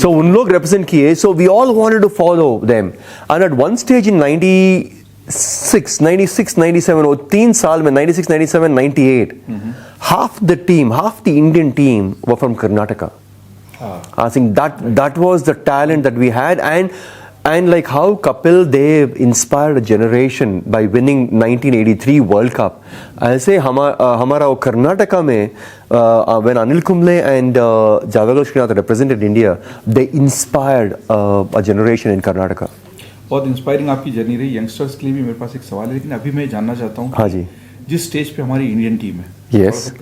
So उन लोग represent किए. So we all wanted to follow them. And at one stage in 96, 97, वो 3 साल में 96, 97, 98, half the Indian team were from Karnataka. I think that was the talent that we had, and like how Kapil Dev inspired a generation by winning 1983 World Cup. ऐसे हमारा वो कर्नाटका में when Anil Kumble and Javagal Srinath represented India, they inspired a generation in Karnataka. बहुत inspiring आपकी journey रही. Youngsters के लिए भी मेरे पास एक सवाल है, लेकिन अभी मैं जानना चाहता हूँ. हाँ जी. जिस स्टेज पे हमारी इंडियन टीम है, Yes.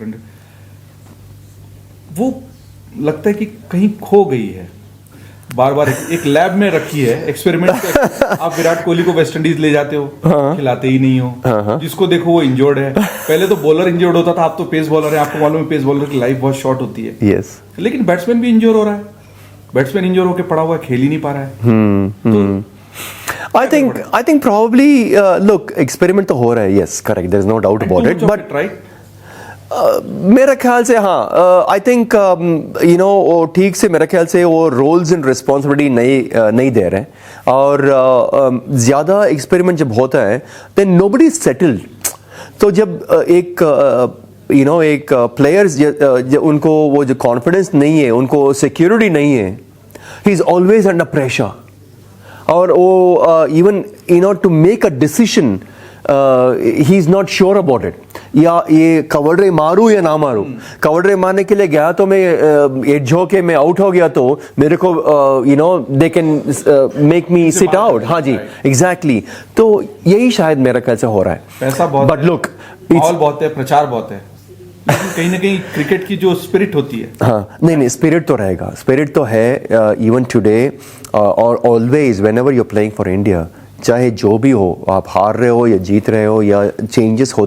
वो लगता है कि कहीं खो गई है. बार बार एक लैब में रखी है, एक्सपेरिमेंट. आप विराट कोहली को वेस्ट इंडीज ले जाते हो, खिलाते ही नहीं हो. जिसको देखो वो इंजर्ड है. पहले तो बॉलर इंजर्ड होता था, आप तो पेस बॉलर है. आपको मालूम है पेस बॉलर की लाइफ बहुत शॉर्ट होती है. Yes. लेकिन बैट्समैन भी इंजर हो रहा है. बैट्समैन इंजर होकर पड़ा हुआ है, खेल ही नहीं पा रहा है. I think probably look, experiment तो हो रहा है. Yes, correct. There is no doubt about it. But right. मेरा ख्याल से हाँ, आई थिंक वो ठीक से मेरा ख्याल से वो रोल्स एंड रिस्पॉन्सिबिलिटी नहीं दे रहे हैं. और ज़्यादा एक्सपेरिमेंट जब होता है देन नोबडी इज सेटल्ड. तो जब एक प्लेयर्स उनको वो जो कॉन्फिडेंस नहीं है, उनको सिक्योरिटी नहीं है, he is always under pressure. और वो even to make a decision he is not sure about it. या ये कवर ड्राइव मारूं या ना मारूं. कवर ड्राइव मारने के लिए गया तो मैं एज होके मैं आउट हो गया तो मेरे को they can make me sit out. हाँ जी, एग्जैक्टली. तो यही शायद मेरा ख्याल से हो रहा है. पैसा बहुत, बट लुक, माहौल बहुत है, प्रचार बहुत है, लेकिन कहीं ना कहीं क्रिकेट की जो स्पिरिट होती है. हाँ, नहीं, स्पिरिट तो रहेगा. स्पिरिट तो है इवन टुडे और always whenever you are playing for India. चाहे जो भी हो, आप हार रहे हो या जीत रहे हो या चेंजेस हो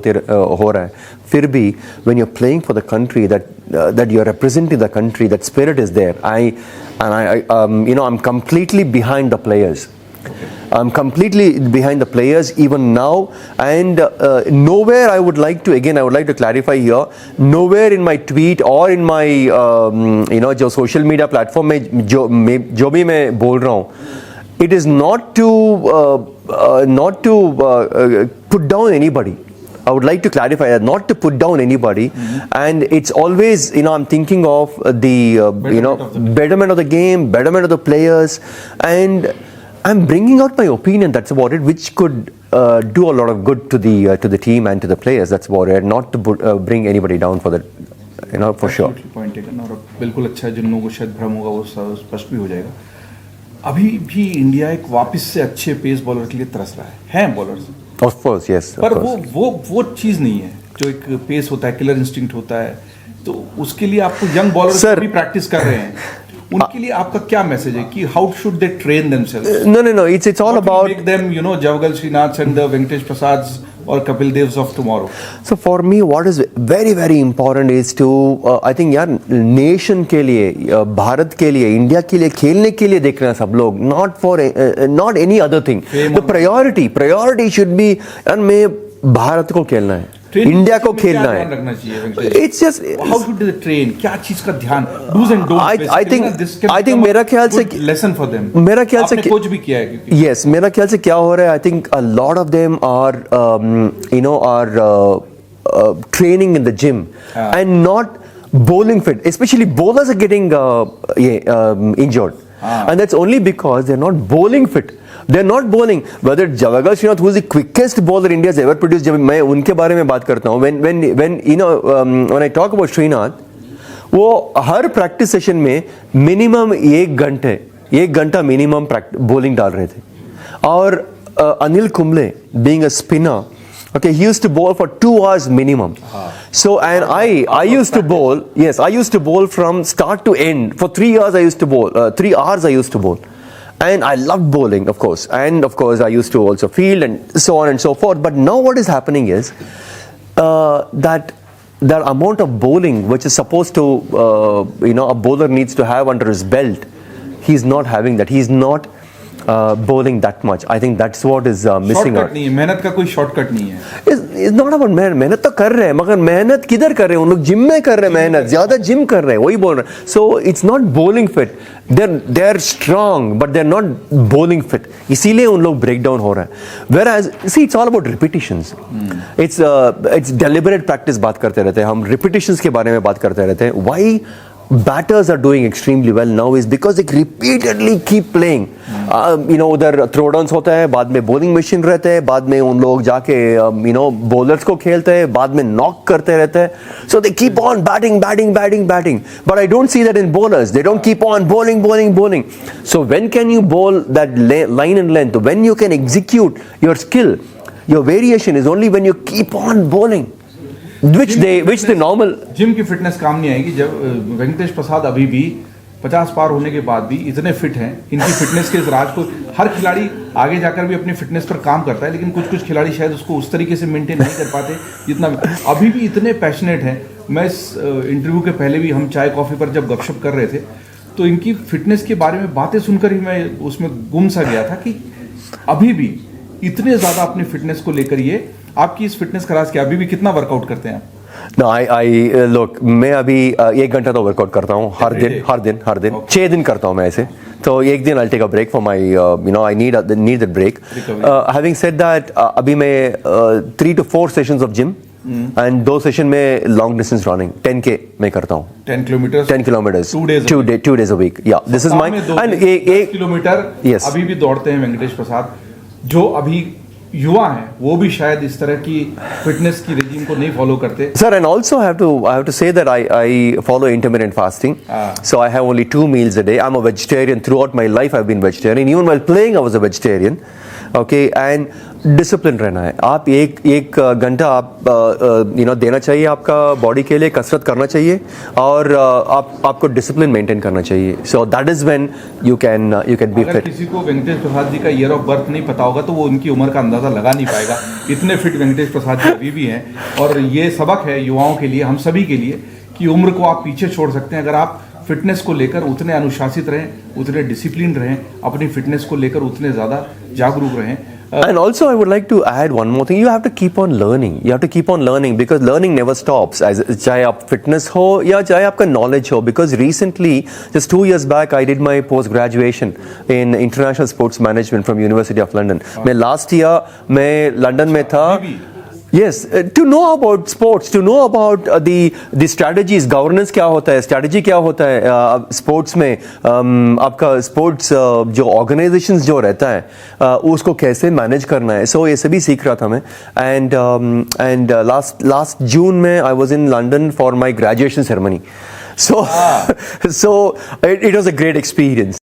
रहा है, फिर भी when you're playing for the country that you're representing the country, that spirit is there. I'm completely behind the players. I'm completely behind the players even now, and nowhere I would like to clarify here, nowhere in my tweet or in my जो social media platform में जो भी मैं बोल रहा हूँ, it is not to put down anybody. I would like to clarify that, not to put down anybody. And it's always, I'm thinking of the betterment of the game, betterment of the players, and I'm bringing out my opinion. That's about it, which could do a lot of good to the team and to the players. That's about it. Not to bring anybody down for that, for sure. Point taken. और बिल्कुल अच्छा है. जिन लोगों को शायद भ्रम होगा वो स्पष्ट भी हो जाएगा. अभी भी इंडिया एक वापस से अच्छे पेस बॉलर के लिए तरस रहा है. हैं बॉलर्स, ऑफ कोर्स, यस, पर वो चीज नहीं है जो एक पेस होता है, किलर इंस्टिंक्ट होता है. तो उसके लिए आपको यंग बॉलर्स भी प्रैक्टिस कर रहे हैं. उनके लिए आपका क्या मैसेज है कि how should they train themselves? No, it's all about make them Javagal Srinath and the Venkatesh Prasads or Kapil Devs of tomorrow. So for me, what is very very important is to I think यार nation के लिए, भारत के लिए, India के लिए खेलने के लिए देख रहे हैं सब लोग. not any other thing. The priority should be, यार मैं भारत को खेलना है, इंडिया को खेलना है. It's just how should they train? क्या चीज का ध्यान, do's and don'ts? I think मेरा ख्याल से lesson for them. मेरा ख्याल से आपने कोच भी किया है क्योंकि. Yes, मेरा ख्याल से क्या हो रहा है, I think a lot of them are training in the gym and not bowling fit. Especially bowlers are getting injured, and that's only because they're not bowling fit. They're not bowling. Whether Javagal Srinath, who is the quickest bowler India's ever produced, जब मैं उनके बारे में बात करता हूँ, when I talk about Srinath, वो हर practice session में मिनिमम 1 घंटा मिनिमम bowling डाल रहे थे. और Anil Kumble, being a spinner, okay, he used to bowl for 2 hours minimum. So, and I used to bowl. Yes, I used to bowl from start to end for 3 hours. I used to bowl 3 hours. I used to bowl. And I loved bowling, of course. And of course, I used to also field and so on and so forth. But now what is happening is that amount of bowling, which is supposed to, a bowler needs to have under his belt, he's not having that. He's not bowling that much. I think that's what is missing shortcut out. नहीं है, मेहनत का कोई shortcut नहीं है. It's not about मेहनत तो कर रहे हैं, मगर मेहनत किधर कर रहे हैं? उन लोग जिम में कर रहे हैं मेहनत, ज्यादा जिम कर रहे हैं, वही बोल रहे हैं. So it's not bowling fit. They're strong, but they're not bowling fit. इसीलिए उन लोग break down हो रहे हैं. Whereas see, it's all about repetitions. It's deliberate practice बात करते रहते हैं हम, repetitions के बारे में बात करते रहते हैं. Why batters are doing extremely well now is because they repeatedly keep playing. उधर throwdowns होता है, बाद में bowling machine रहते हैं, बाद में उन लोग जाके bowlers को खेलते हैं, बाद में knock करते रहते हैं. So they keep on batting. But I don't see that in bowlers. They don't keep on bowling. So when can you bowl that line and length? When you can execute your skill, your variation is only when you keep on bowling. Which the normal. Gym की fitness काम नहीं आएगी जब वेंकटेश प्रसाद अभी भी 50 पार होने के बाद भी इतने फिट हैं. इनकी फिटनेस के इस राज को हर खिलाड़ी आगे जाकर भी अपनी फिटनेस पर काम करता है, लेकिन कुछ खिलाड़ी शायद उसको उस तरीके से मेंटेन नहीं कर पाते जितना अभी भी इतने पैशनेट हैं. मैं इस इंटरव्यू के पहले भी हम चाय कॉफ़ी पर जब गपशप कर रहे थे तो इनकी फिटनेस के बारे में बातें सुनकर ही मैं उसमें गुम सा गया था कि अभी भी इतने ज़्यादा अपनी फिटनेस को लेकर ये आपकी इस फिटनेस का राज क्या? अभी भी कितना वर्कआउट करते हैं आप? No, I look, मैं अभी 1 घंटा तो वर्कआउट करता हूँ हर दिन. 6 दिन करता हूँ मैं ऐसे. तो एक दिन I'll take a break for my I need that break. Having said that, अभी मैं 3 to 4 sessions of gym and 2 session में long distance running 10K मैं करता हूँ. 10 kilometers 10 kilometers 2 days a week. Yeah, this is my and 1 kilometre. Yes. अभी भी दौड़ते हैं वेंकटेश प्रसाद. जो अभी युवा हैं वो भी शायद इस तरह की फिटनेस की रेजिम को नहीं फॉलो करते. Sir, and also I have to say that I follow intermittent fasting. So I have only 2 meals a day. I'm a vegetarian. Throughout my life I've been vegetarian. Even while playing I was a vegetarian. Okay, and discipline रहना है. आप एक घंटा आप देना चाहिए आपका body के लिए, कसरत करना चाहिए और आपको डिसिप्लिन मेंटेन करना चाहिए. So that is when you can be अगर फिट. किसी को वेंकटेश प्रसाद जी का ईयर ऑफ बर्थ नहीं पता होगा तो वो उनकी उम्र का अंदाजा लगा नहीं पाएगा. इतने फिट वेंकटेश प्रसाद जी अभी भी हैं. और ये सबक है युवाओं के लिए, हम सभी के लिए, कि उम्र को आप पीछे छोड़ सकते हैं अगर आप फिटनेस को लेकर उतने अनुशासित रहें, उतने डिसिप्लिन रहें, अपनी फिटनेस को लेकर उतने ज़्यादा जागरूक रहें. And also I would like to add one more thing. You have to keep on learning. You have to keep on learning because learning never stops. चाहे आप fitness हो या चाहे आपका knowledge हो. Because recently, just 2 years back, I did my post graduation in international sports management from University of London. मैं last year मैं London में था. Yes, to know about sports, to know about the strategies, governance क्या होता है, strategy क्या होता है sports में, आपका sports जो organizations जो रहता है उसको कैसे manage करना है. So ये सभी सीख रहा था मैं. And last June में I was in London for my graduation ceremony. So it was a great experience.